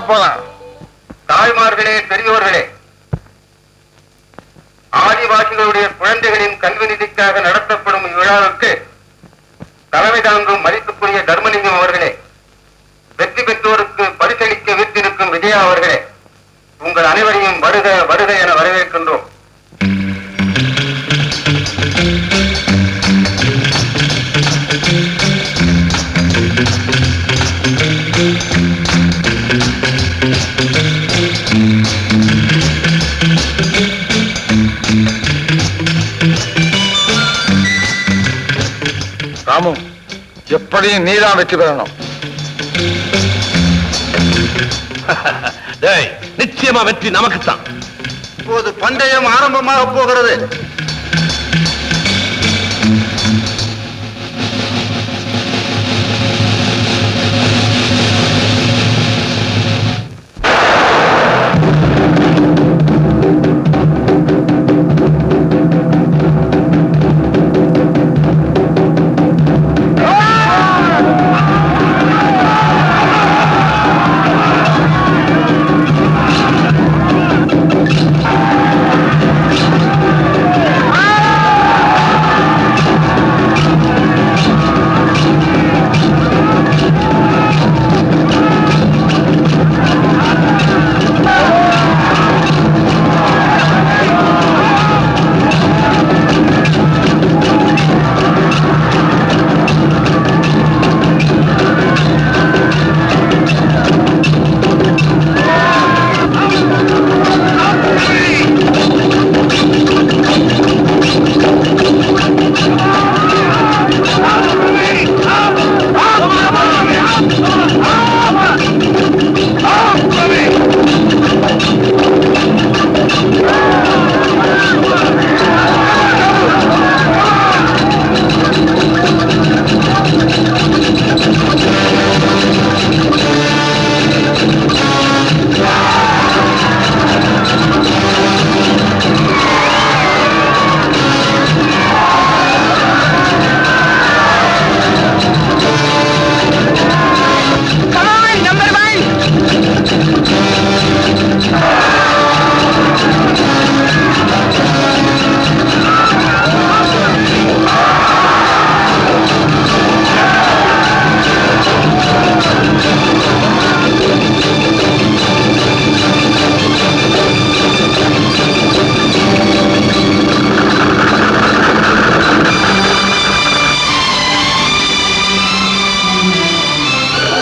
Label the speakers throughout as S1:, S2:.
S1: போலாம்.
S2: தாய்மார்களே, பெரியோர்களே, ஆதிவாசிகளுடைய குழந்தைகளின் கல்வி நிதிக்காக நடத்தப்படும் இவ்விழாவுக்கு தலைமை தாங்கும் மதிப்புக்குரிய தர்மலிங்கம் அவர்களே, வெற்றி பெற்றோருக்கு பரிசளிக்க வீட்டிருக்கும் விஜயா அவர்களே, உங்கள் அனைவரையும் வருக வருக என வரவேற்கின்றோம்.
S1: ராமு, எப்படியும் நீதான் வெற்றி பெறணும்.
S3: நிச்சயமா வெற்றி நமக்குத்தான்.
S2: இப்போது பந்தயம் ஆரம்பமாக போகிறது.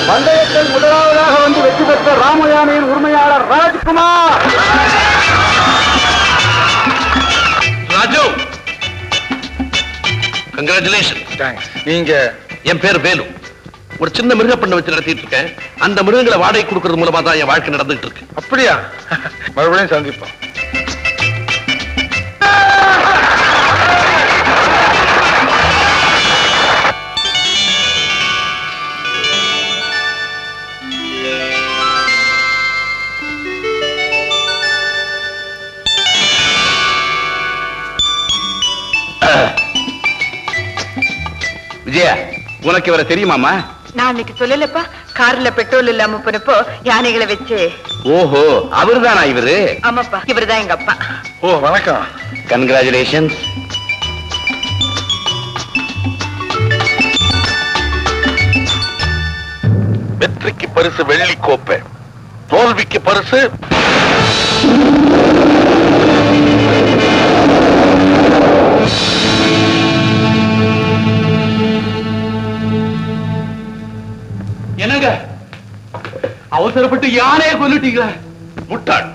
S2: பந்தயத்தில் முதலாவதாக வந்து வெற்றி பெற்ற ராமயானையின் உரிமையாளர் ராஜ்குமார்.
S3: ராஜு, கங்க்ராச்சுலேஷன்.
S1: நீங்க?
S3: என் பேர் வேலு. ஒரு சின்ன மிருக பண்ண வச்சு நடத்திட்டு இருக்கேன். அந்த மிருகங்களை வாடகை கொடுக்கறது மூலமா தான் என் வாழ்க்கை நடந்துட்டு இருக்கு.
S1: அப்படியா? மறுபடியும் சந்திப்போம்.
S3: விஜயா, உனக்கு இவரை தெரியுமாமா?
S4: நான் அன்னைக்கு சொல்லலப்பா, கார்ல பெட்ரோல் இல்லாம போனப்போ யானைகளை வச்சு.
S3: ஓஹோ, அவருதானா இவரு?
S4: ஆமாப்பா, இவருதான் எங்க அப்பா.
S1: ஓ, வணக்கம்.
S3: கங்க்ராச்சுலேஷன்.
S1: வெற்றிக்கு பரிசு வெள்ளி கோப்பை, தோல்விக்கு பரிசு
S3: என்னங்க அவசரப்பட்டு யானையை கொல்லிட்டீங்களா? முட்டாள்.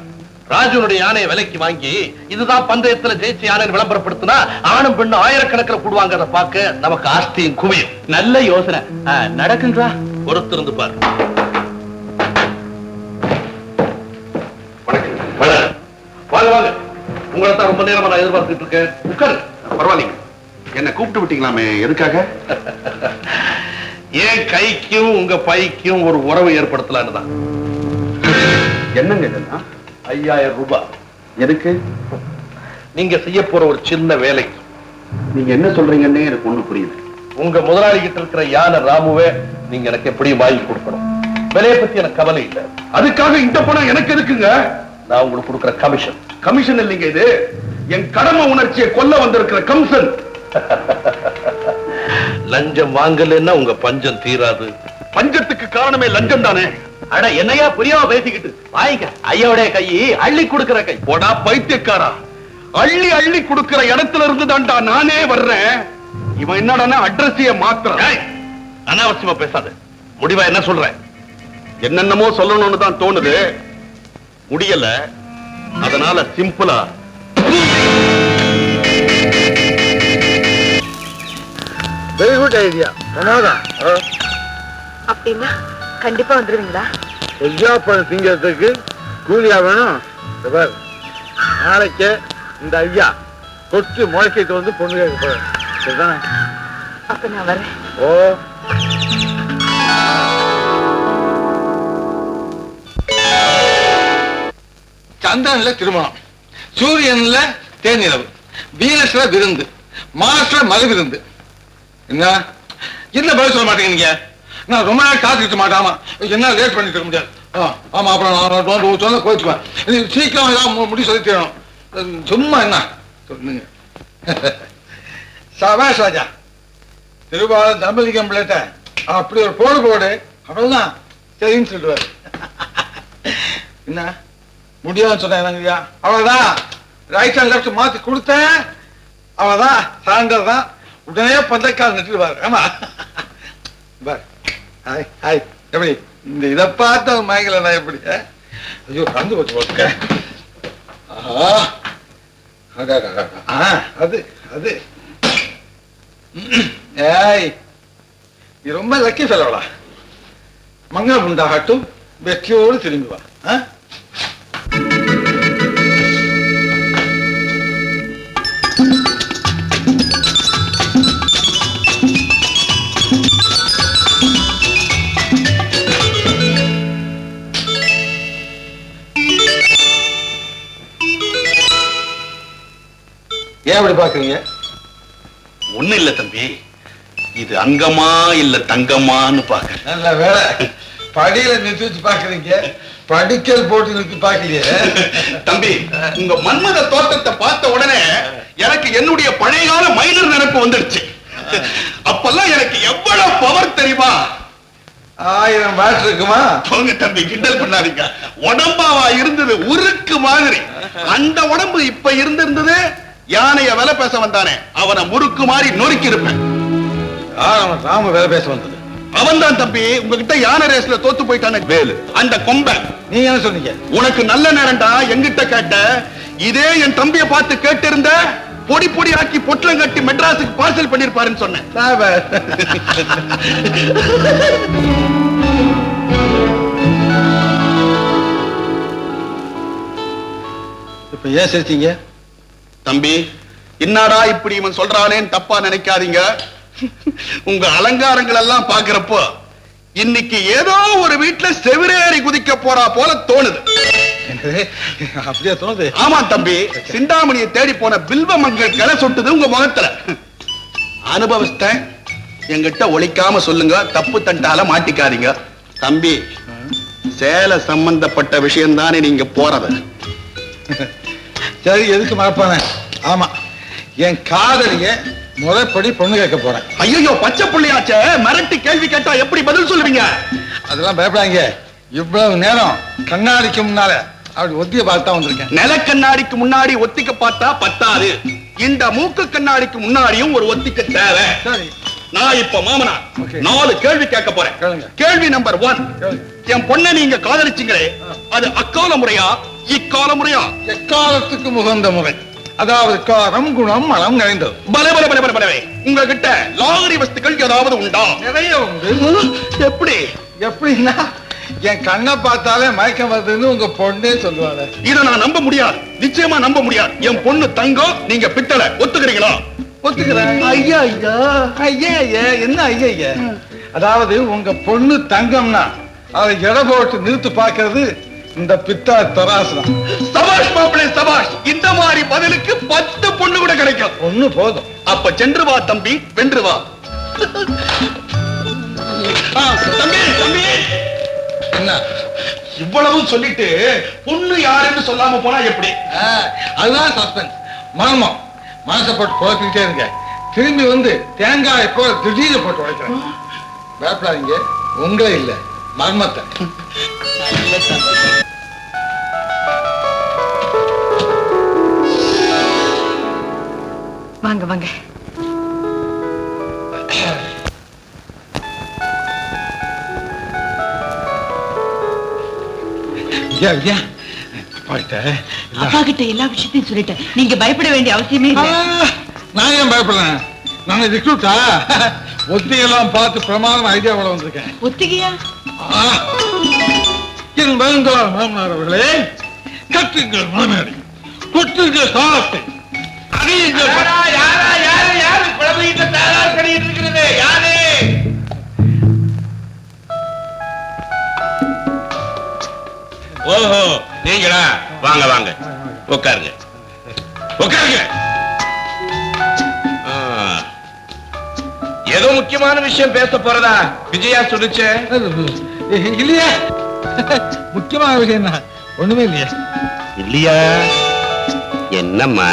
S3: ராஜுனுடைய யானையை விலைக்கு வாங்கி இதுதான் பந்தயத்துல ஜெயிச்ச யானை விளம்பரப்படுத்தினா ஆணும் பெண்ணு ஆயிரக்கணக்கில் கூடுவாங்க. அதை பார்க்க நமக்கு ஆஸ்தியும் குவியும். நல்ல யோசனை. நடக்குங்களா? பொறுத்திருந்து பாரு. வாங்க வாங்க, உங்களை தான் ரொம்ப நேரமா நான் எதிர்பார்த்துட்டு இருக்கேன். உட்காரு.
S5: பரவாயில்லைங்க, என்ன கூப்பிட்டு விட்டீங்களாமே, எதுக்காக?
S3: என் கைக்கும் உங்க பைக்கும் ஒரு உறவு ஏற்படுத்தலான்னு தான்.
S5: என்னங்க இதெல்லாம்?
S3: 5000 ரூபாய்.
S5: எதுக்கு?
S3: நீங்க செய்ய போற ஒரு சின்ன வேலை.
S5: நீங்க என்ன சொல்றீங்கன்னே எனக்கு ஒண்ணு புரியுது.
S3: உங்க முதலாளி கிட்ட இருக்கிற யானை ராமுவே நீங்க எனக்கு எப்படியும் வாங்கி கொடுக்கணும். விலையை பத்தி எனக்கு கவலை இல்லை.
S5: அதுக்காக இந்த பணம் எனக்கு எதுக்குங்க?
S3: நான் உங்களுக்கு கொடுக்கிற கமிஷன்.
S5: கமிஷன் இல்லைங்க இது, என் கடமை உணர்ச்சியை கொல்ல வந்திருக்கிற கம்சன்.
S3: லஞ்சம் வாங்கலன்னா உங்க பஞ்சம் தீராது.
S5: பஞ்சத்துக்கு காரணமே லஞ்சம் தானே.
S3: அட என்னையா புரியாம பேசிக்கிட்டு வாங்கிக்க. ஐயோடைய கை அள்ளி கொடுக்கிற கை.
S5: போடா பைத்தியக்காரா, அள்ளி அள்ளி கொடுக்கிற இடத்துல இருந்து தான்டா நானே வர்றேன். இவன் என்னடா அட்ரஸைய மாத்திரம்.
S3: அனாவசியமா பேசாத. முடிவா என்ன சொல்றேன்?
S5: என்னென்னமோ சொல்லணும்னு தான் தோணுது, முடியல. அதனால சிம்பிளா
S1: வெரி குட் ஐடியா.
S4: அப்படின்னா கண்டிப்பா வந்துருவீங்களா?
S1: கொய்யா பழம் திங்கிறதுக்கு கூலியா வேணும். இந்த பாரு, நாளைக்கு இந்த ஐயா கொச்சு முளைக்கிட்டு வந்து பொண்ணு கேட்க போறேன். சரிதானே?
S4: அப்ப நான் வரேன்.
S1: ஓ,
S6: சந்திரன்ல திருமணம், சூரியன்ல தேனிரவு, வீனஸ்ல விருந்து, மார்ஸ்ல மது விருந்து. என்ன என்ன பதில் சொல்ல மாட்டேங்க நீங்க? நான் ரொம்ப நேரம் காத்துக்கிட்டு மாட்டாமா, என்ன லேட் பண்ணிட்டு இருக்க முடியாது. ஆமா, அப்புறம் நான் சொன்ன கோச்சுக்குவேன். சீக்கிரம் ஏதாவது முடி சொல்லி தரணும். சும்மா என்ன சொல்லுங்க. சபாஷ் ராஜா, திருபாலம் தம்பதிக்கம் பிள்ளைட்ட அப்படி ஒரு போடு அவ்வளவுதான் சரின்னு சொல்லுவாரு. என்ன முடியாதுன்னு சொன்னாங்கய்யா, அவ்வளவுதான். ரைட் அண்ட் லெஃப்ட் மாத்தி கொடுத்தேன், அவ்வளவுதான். சாயந்தரம் தான் உடனே பந்தக்கால் நட்டுருவாரு. ஆமா பார், ஹாய் ஹாய். எப்படி இந்த இதை பார்த்த மயங்கல நான் எப்படி? ஐயோ கந்து போச்சு போட்டுக்க. அது அது ஏய், நீ ரொம்ப லக்கி ஃபெலோடா. மங்களம் உண்டாகட்டும், வெற்றியோடு திரும்பி வா. ஏன் அப்படி பாக்குறீங்க?
S5: ஒண்ணு இல்ல தம்பி, இது அங்கமா இல்ல தங்கமான்னு பாக்க.
S6: நல்ல வேலை, படியில நிறுத்தி வச்சு பாக்குறீங்க, படிக்கல் போட்டு நிறுத்தி பாக்கலையே.
S5: தம்பி, உங்க மன்மத தோட்டத்தை பார்த்த உடனே எனக்கு என்னுடைய பழைய கால மைனர் நினைப்பு வந்துடுச்சு. அப்பெல்லாம் எனக்கு எவ்வளவு பவர் தெரியுமா?
S6: 1000 வாட் இருக்குமா?
S5: போங்க தம்பி, கிண்டல் பண்ணாதீங்க. உடம்பாவா இருந்தது, உருக்கு மாதிரி. அந்த உடம்பு இப்ப இருந்திருந்தது, யானைய வேலை பேச வந்தானே அவனை முறுக்கு மாதிரி நொறுக்கி இருப்பேன்.
S6: ராம வேலை பேச வந்தது
S5: அவன் தான் தம்பி. உங்ககிட்ட யானை ரேஸ்ல தோத்து போயிட்டானே வேலு, அந்த கொம்பன்.
S6: நீங்க என்ன சொன்னீங்க?
S5: உனக்கு நல்ல நேரம்டா, எங்கிட்ட கேட்ட. இதே என் தம்பியை பார்த்து கேட்டு இருந்த, பொடி பொடி ஆக்கி பொட்டலம் கட்டி மெட்ராஸுக்கு பார்சல் பண்ணிருப்பாருன்னு சொன்னேன்.
S6: இப்ப ஏன் சிரிச்சீங்க?
S5: தம்பி, என்னடா இப்படி இவன் சொல்றானேன்னு தப்பா நினைக்காதீங்க. உங்க அலங்காரங்கள் எல்லாம் பாக்குறப்போ இன்னைக்கு ஏதோ ஒரு வீட்டுல செவிரேறி குதிக்க போறா போல தோணுது.
S6: அப்படியே தோணுது?
S5: ஆமா தம்பி, சிந்தாமணியை தேடி போன பில்வ மங்கள் கிளை சொட்டுது உங்க முகத்துல. அனுபவிச்சிட்டேன், எங்கிட்ட ஒழிக்காம சொல்லுங்க, தப்பு தண்டால மாட்டிக்காதீங்க. தம்பி, சேலை சம்பந்தப்பட்ட விஷயம் தானே நீங்க போறது.
S6: சரி, எதுக்கு மறப்பானே? ஆமா, என் காதலிய முறைப்படி பொண்ணு கேட்க போறேன்.
S5: ஐயோ, பச்சை புள்ளியாச்சே, மிரட்டி கேள்வி கேட்டா எப்படி பதில் சொல்லுவீங்க?
S6: அதெல்லாம் பயப்படாங்க. இவ்வளவு நேரம் கண்ணாடிக்கு முன்னால அப்படி ஒத்திய பார்த்தா வந்திருக்கேன்.
S5: நில கண்ணாடிக்கு முன்னாடி ஒத்திக்க பார்த்தா பத்தாது, இந்த மூக்கு கண்ணாடிக்கு முன்னாடியும் ஒரு ஒத்திக்க தேவை.
S6: சரி,
S5: நான் இப்ப மாமனார்,
S6: Okay.
S5: 4 கேள்வி கேட்க போறேன்.
S6: கேளுங்க.
S5: கேள்வி நம்பர் 1,
S6: கேளுங்க.
S5: என் பொண்ணை நீங்க காதலிச்சீங்களே, அது அக்கால முறையா இக்கால முறையா?
S6: எக்காலத்துக்கு முகந்த முறை, அதாவது காரம் குணம் மனம் நிறைந்தது.
S5: பலே பலே பலே பலே பலே. உங்ககிட்ட லாகரி வஸ்துக்கள் ஏதாவது உண்டா?
S6: நிறைய உண்டு.
S5: எப்படி?
S6: எப்படின்னா, என் கண்ணை பார்த்தாலே மயக்கம் வருதுன்னு உங்க பொண்ணே சொல்லுவாங்க.
S5: இதை நான் நம்ப முடியாது, நிச்சயமா நம்ப முடியாது. என் பொண்ணு தங்கம், நீங்க பித்தளை. ஒத்துக்கிறீங்களா?
S6: ஒத்துக்கிறேன். ஐயா ஐயா ஐயா ஐயா, என்ன ஐயா ஐயா? அதாவது உங்க பொண்ணு தங்கம்னா அதை எடை போட்டு நிறுத்து பார்க்கிறது இந்த பித்தா தராசுதான்.
S5: சபாஷ் மாப்பிளே, சபாஷ். இந்த மாதிரி பதிலுக்கு 10 பொண்ணு கூட கிடைக்கும்.
S6: ஒண்ணு போதும்.
S5: அப்ப சென்று வா தம்பி, வென்று வா. தம்பி, தம்பி,
S6: என்ன?
S5: இவ்வளவு சொல்லிட்டு பொண்ணு யாருன்னு சொல்லாம போனா எப்படி?
S6: அதுதான் சஸ்பென்ஸ். மர்மம். மனசை போட்டு குழப்பிக்கிட்டே இருங்க. திரும்பி வந்து தேங்காய் எப்போ திடீர்னு போட்டு உடைக்கிறேன். பயப்படாதீங்க, உங்களே இல்ல மர்மத்தை.
S4: வாங்க வாங்க.
S6: விஜயா,
S4: அப்பா கிட்ட எல்லா விஷயத்தையும் சொல்லிட்டேன். நீங்க பயப்பட வேண்டிய அவசியமே இல்லை.
S6: நான் ஏன் பயப்படுறேன்? நான் ரிக்ரூட்டா? ஒத்திகையெல்லாம் பார்த்து பிரமாதம் ஐடியாவோட வந்திருக்கேன்.
S4: ஒத்திகையா?
S6: என் வருங்கால மாமனார் அவர்களே, கட்டுங்கள் மாமனாரி, கொட்டுங்கள் சாலத்தை, அணியுங்கள்.
S3: யாரு குழந்தைகிட்ட தாரார் கடிட்டு இருக்கிறது? யாரு? ஓஹோ, நீங்களா? வாங்க வாங்க, உட்காருங்க உட்காருங்க. ஏதோ முக்கியமான விஷயம் பேச போறதா விஜயா சொல்லுச்சே?
S6: இல்லையா? முக்கியமான விஷயம் தான். ஒண்ணுமே இல்லையா?
S3: இல்லையா? என்னம்மா?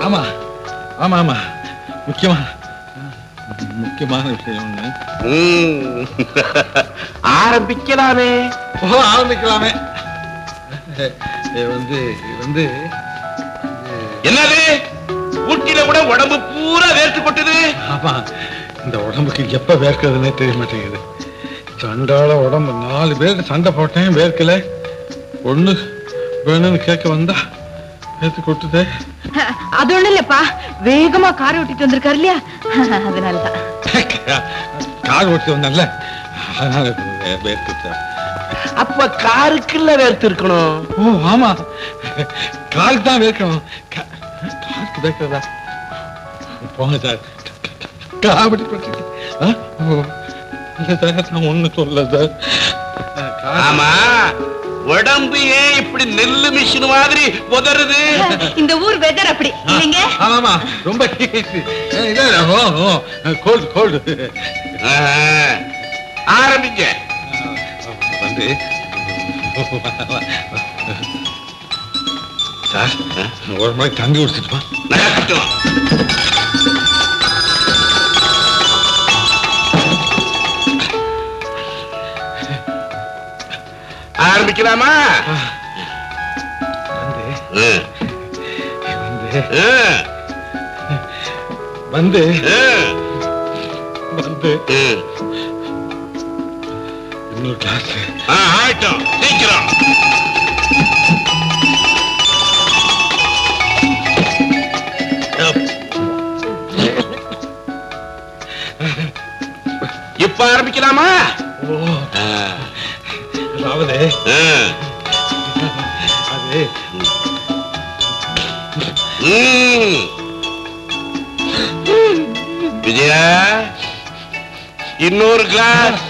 S6: ஆமா ஆமா ஆமா, முக்கியமான விஷயம் ஒண்ணு.
S3: ஆரம்பிக்கலாமே.
S6: ஆரம்பிக்கலாமே. வந்து வந்து
S3: என்னது? ஊட்டில கூட உடம்பு பூரா வேர்த்து கொட்டுது.
S6: ஆமா, இந்த உடம்புக்கு எப்ப வேர்க்கிறதுனே தெரிய மாட்டேங்குது. சண்டால உடம்பு. 4 பேருக்கு சண்டை போட்டேன், வேர்க்கல. ஒண்ணு வேணும்னு கேட்க வந்தா வேர்த்து கொட்டுதே.
S4: அது ஒண்ணு இல்லப்பா, வேகமா கார் ஓட்டிட்டு வந்திருக்காரு இல்லையா, அதனாலதான்.
S6: கார் ஓட்டி வந்தேன்ல, அதனால வேர்த்து.
S3: அப்ப காருக்குள்ள வேர்த்து இருக்கணும்.
S6: ஓ ஆமா, காருக்கு தான் வேர்க்கணும். காருக்கு வேர்க்கிறதா? போங்க சார், காமெடி பண்ணிட்டு. நான் ஒண்ணு சொல்ல சார்.
S3: ஆமா, உடம்பு ஏன் இப்படி நெல்லு மிஷின் மாதிரி உதறுது?
S4: இந்த ஊர் வெதர் அப்படி இல்லைங்க.
S6: ஆமா, ரொம்ப கோல்டு.
S3: ஆரம்பிங்க.
S6: வந்து சார், ஒரு மாதிரி தண்ணி குடிச்சிட்டுமா?
S3: ஆரம்பிக்கலாமா?
S6: வந்து வந்து இன்னொரு கிளாஸ்.
S3: ஆயிட்டோம், சீக்கிரம். இப்ப ஆரம்பிக்கலாமா?
S6: அதாவது அது
S3: விஜயா, இன்னொரு கிளாஸ்.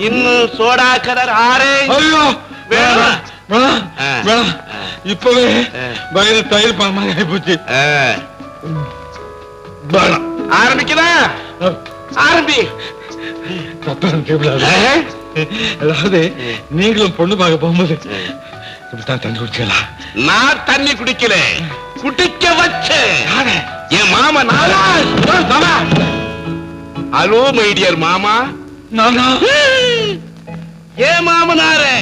S3: இன்னும் சோடா கலர் ஆரஞ்சு.
S6: ஐயோ
S3: வேணாம்.
S6: வேணாம் வேணாம், இப்பவே வயிறு தயிர் பால் ஆயிப்போச்சு. வேணாம்.
S3: ஆரம்பிக்கலாம். ஆரம்பி.
S6: அதாவது நீங்களும் பொண்ணு பார்க்க போகும்போது இப்படித்தான் தண்ணி குடிக்கலாம்.
S3: நான் தண்ணி குடிக்கல, குடிக்க வச்சேன் என் மாமா. ஹலோ மை டியர் மாமா.
S6: நானா?
S3: ஏன் மாமனாரே?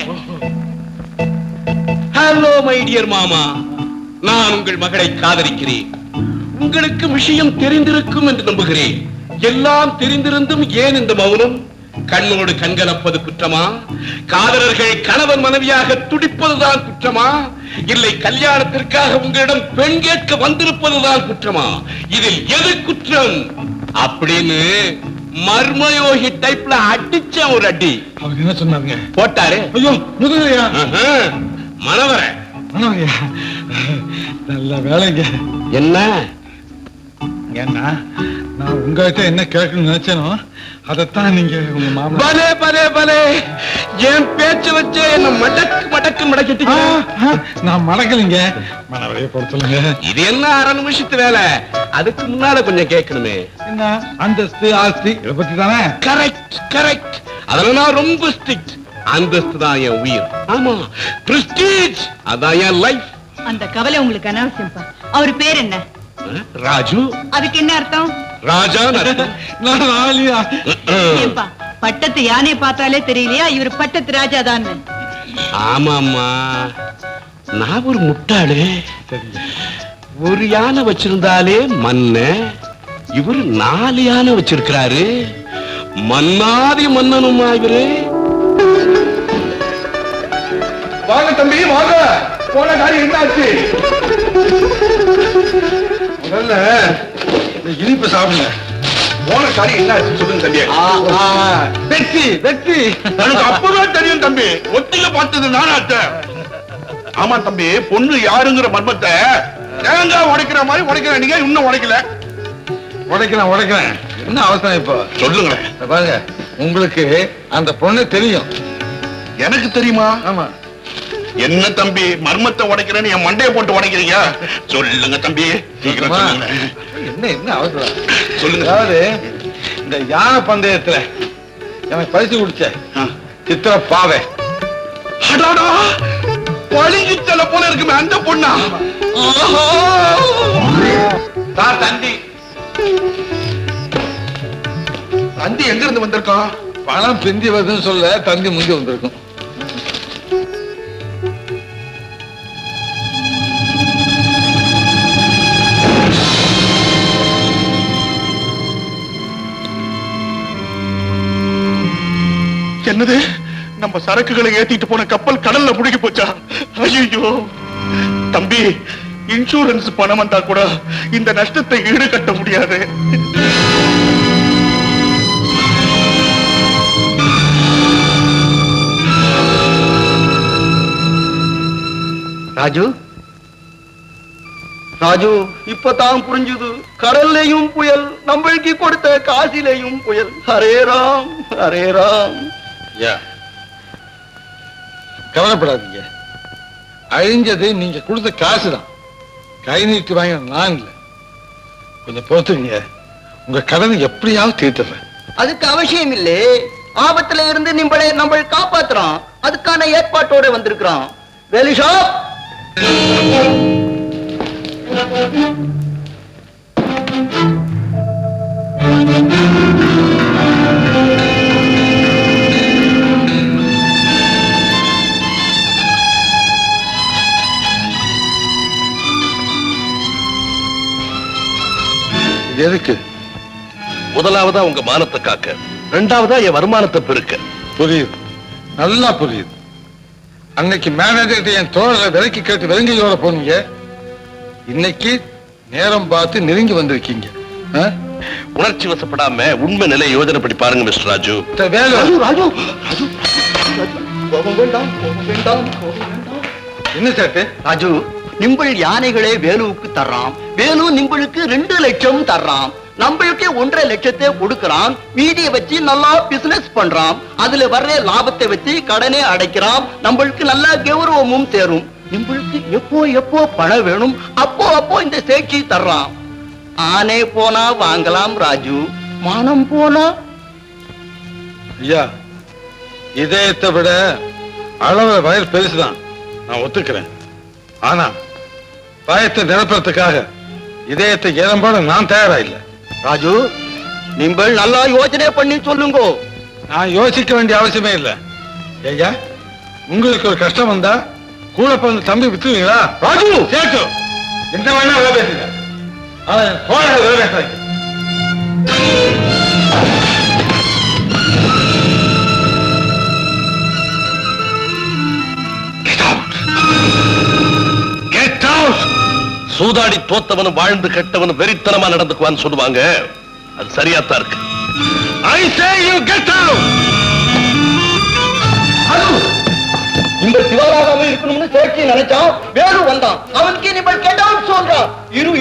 S3: ஹலோ மை டியர் மாமா, நான் உங்கள் மகளை காதலிக்கிறேன். உங்களுக்கு விஷயம் தெரிந்திருக்கும் என்று நம்புகிறேன். எல்லாம் தெரிந்திருந்தும் ஏன் இந்த மௌனம்? கண்ணோடு கண்கலப்பது குற்றமா? காதலர்கள் கணவன் மனைவியாக துடிப்பதுதான் குற்றமா? இல்லை கல்யாணத்திற்காக உங்களிடம் பெண் கேட்க வந்திருப்பதுதான் குற்றமா? இதில் எது குற்றம் அப்படின்னு மர்மயோகி டைப்ல அடிச்ச ஒரு அடி.
S6: அவங்க என்ன சொன்னாங்க?
S3: போட்டாரு.
S6: ஐயோ முதலையா?
S3: மனவர
S6: மனவரையா? நல்ல வேலைங்க.
S3: என்ன?
S6: ஏன்னா நான் உங்ககிட்ட என்ன கேட்கணும்னு நினைச்சேனோ அதத்தான் நீங்க உங்க மாமா
S5: பலே பலே பலே என் பேச்சு வச்சு என்ன மடக்கு மடக்கிட்டு
S6: நான் மடக்கலைங்க மனவரைய பொறுத்தலுங்க.
S5: இது என்ன 1/2 நிமிஷத்து வேலை, அதுக்கு முன்னால கொஞ்சம் கேட்கணுமே.
S6: என்ன அந்தஸ்து ஆஸ்தி இதை பத்தி தானே?
S5: Correct correct. அதனால நான் ரொம்ப ஸ்ட்ரிக்ட். அந்தஸ்து தான் என் உயிர். ஆமா, பிரஸ்டீஜ் அதான் என் லைஃப்.
S4: அந்த கவலை உங்களுக்கு அனாவசியம்பா. அவர் பேர் என்ன?
S5: ராஜு.
S4: அதுக்கு என்ன அர்த்தம்?
S5: ராஜா.
S6: நான் ஆலியா.
S4: ஏன்பா, பட்டத்து யானை பார்த்தாலே தெரியலையா இவர் பட்டத்து ராஜா தான்?
S5: ஆமாமா, நான் ஒரு முட்டாளு. ஒரு யானை வச்சிருந்தாலே மன்ன, இவரு 4 யானை வச்சிருக்கிறாரு. மன்னாதி மன்னனுமா இவரு?
S6: வாங்க தம்பி வாங்க. போன காரியம் என்னாச்சு? முதல்ல இந்த இனிப்பு சாப்பிடுங்க.
S5: போன காரியம் என்னாச்சு சொல்லுங்க தம்பி.
S6: வெற்றி வெற்றி.
S5: எனக்கு அப்பதான் தெரியும் தம்பி, ஒத்தில பார்த்தது நானாத்த. ஆமா தம்பி, பொண்ணு யாருங்கிற மர்மத்தை தேங்காய் உடைக்கிற மாதிரி உடைக்கிற நீங்க இன்னும் உடைக்கல.
S6: உடைக்கிறேன். என்ன அவசரம் இப்போ?
S5: சொல்லுங்களேன்.
S6: இத பாருங்க, உங்களுக்கு அந்த பொண்ணு தெரியும்.
S5: எனக்கு தெரியுமா?
S6: ஆமா.
S5: என்ன தம்பி, மர்மத்தை உடைக்கிறேன்னு என் மண்டையை போட்டு உடைக்கிறீங்க? சொல்லுங்க தம்பி, சீக்கிரம் சொல்லுங்க.
S6: என்ன அவசரம்?
S5: சொல்லுங்க.
S6: அதாவது இந்த யானை பந்தயத்துல எனக்கு பரிசு குடிச்ச சித்திர பாவை.
S5: அடாடா, பழிஞ்சு செல்ல போல இருக்குமே அந்த பொண்ணா?
S6: சார் தந்தி.
S5: தந்தி எங்க இருந்து வந்திருக்கான்?
S6: பணம் பிந்தி வருதுன்னு சொல்ல தந்தி முந்தி வந்திருக்கும்.
S5: என்னது, நம்ம சரக்குகளை ஏத்திட்டு போன கப்பல் கடல்ல முழுகி போச்சா? ஐயோ தம்பி, இன்சூரன்ஸ் பணம் வந்தா கூட இந்த நஷ்டத்தை ஈடுகட்ட முடியாது.
S2: ராஜு ராஜு, இப்பதான் புரிஞ்சுது. கடல்லையும் புயல், நம்மளுக்கு கொடுத்த காசிலையும் புயல். ஹரே ராம் ஹரே ராம்.
S6: கவலைப்படாதீங்க, அழிஞ்சது நீங்க கொடுத்த காசு தான். கை நீட்டி வாங்க நான் இல்லை. கொஞ்சம் பொறுத்துங்க, உங்க கடனை எப்படியாவது தீர்த்துறேன்.
S2: அதுக்கு அவசியம் இல்லே. ஆபத்துல இருந்து நம்மளை காப்பாத்துறோம். அதுக்கான ஏற்பாட்டோட வந்திருக்கிறோம். வேலிஷா,
S6: எதுக்கு?
S3: முதலாவதா உங்க மானத்தை காக்க, 2வதா என் வருமானத்தை பெருக்க.
S6: புரியுது, நல்லா புரியுது. அன்னைக்கு மேனேஜர் என் தோழரை விலைக்கு கேட்டு வெறுங்கையோட போனீங்க. இன்னைக்கு நேரம் பார்த்து நெருங்கி வந்திருக்கீங்க.
S3: உணர்ச்சி வசப்படாம உண்மை நிலை யோஜனைப்படி பாருங்க மிஸ்டர் ராஜு.
S6: வேலை
S2: ராஜு கோபம் வேண்டாம், கோபம் வேண்டாம், கோபம் வேண்டாம்.
S6: என்ன சாட்டு?
S2: ராஜு, நிம்பள் யானைகளே வேலுவுக்கு தர்றான். வேலு நிம்பளுக்கு 2 லட்சம் தர்றான். நம்மளுக்கு 1.5 லட்சத்தை கொடுக்கறான். மீதியை வச்சு நல்லா பிசினஸ் பண்றான். அதுல வர்ற லாபத்தை வச்சு கடனே அடைக்கிறான். நம்மளுக்கு நல்ல கௌரவமும் சேரும். நிம்பளுக்கு எப்போ பணம் வேணும் அப்போ இந்த சேட்சி தர்றான். ஆனே போனா வாங்கலாம் ராஜு, மானம் போனா.
S6: ஐயா, இதயத்தை விட அளவு வயல் பெருசுதான், நான் ஒத்துக்கிறேன். ஆனா பயத்தை நிரப்புறதுக்காக இதயத்தை இளம்போட நான் தயாரா இல்லை.
S2: ராஜு, நீங்கள் நல்லா யோசனை பண்ணி சொல்லுங்க.
S6: நான் யோசிக்க வேண்டிய அவசியமே இல்லை. ஐயா, உங்களுக்கு ஒரு கஷ்டம் வந்தா கூட பிறந்த தம்பி வித்துவீங்களா? ராஜு சேட்டு, என்ன வேணா வேலை பேசுங்க. வேலை பேசுறேன்.
S3: சூதாடி தோத்தவனும் வாழ்ந்து கெட்டவனும் வெறித்தனமா நடந்துக்குவான்னு சொல்லுவாங்க. அது சரியாத்தான் இருக்கு.
S5: I say you get out.
S2: இந்த சிவராகாம இருக்கணும்னு சேட்சி நினைச்சான். வேலு வந்தான். அவனுக்கு நீ கெட் அவுட்
S7: சொல்றான். இரு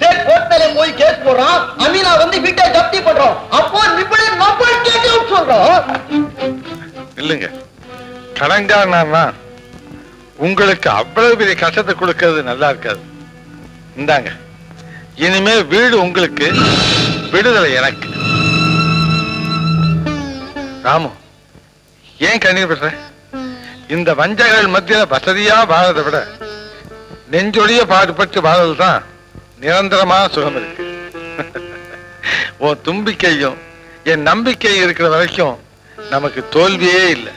S7: சேட் கோர்ட்ல போய் கேஸ் போடுறான். அமீனா வந்து வீட்டை ஜப்தி பண்றோம். அப்போ நிபுண நம்ம கேட்க சொல்றோம்.
S1: இல்லைங்க, கடன்காரனா உங்களுக்கு அவ்வளவு பெரிய கஷ்டத்தை கொடுக்கிறது நல்லா இருக்காது. இந்தாங்க, இனிமே வீடு உங்களுக்கு, விடுதலை எனக்கு. ராமு, ஏன் கண்ணீர் பண்ற? இந்த வஞ்சகர்கள் மத்தியில வசதியா வாழறதை விட நெஞ்சொழிய பாடுபட்டு வாழ்றது தான் நிரந்தரமான சுகம் இருக்கு. உன் தும்பிக்கையும் என் நம்பிக்கை இருக்கிற வரைக்கும் நமக்கு தோல்வியே இல்லை.